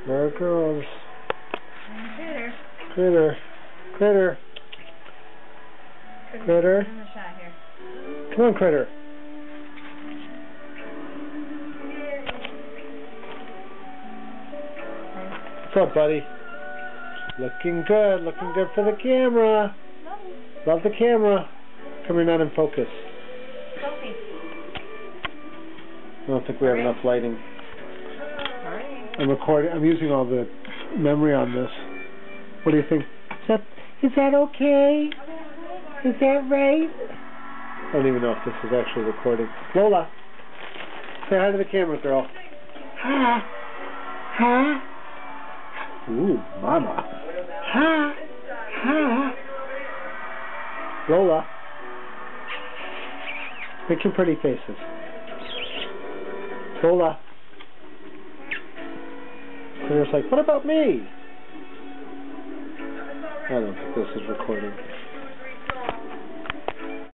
There it goes. Critter. Critter. Critter. Critter. Give him a shot here. Come on, Critter. What's up, buddy? Looking good. Looking good for the camera. Love the camera. Come here, not in focus. Sophie. I don't think we have enough lighting. Sorry. I'm recording. I'm using all the memory on this. What do you think? Is that okay? Is that right? I don't even know if this is actually recording. Lola, say hi to the camera, girl. Hi. Hi. Ooh, mama. Hi. Hi. Lola, make your pretty faces. Lola. Claire's like, what about me? I don't think this is recording.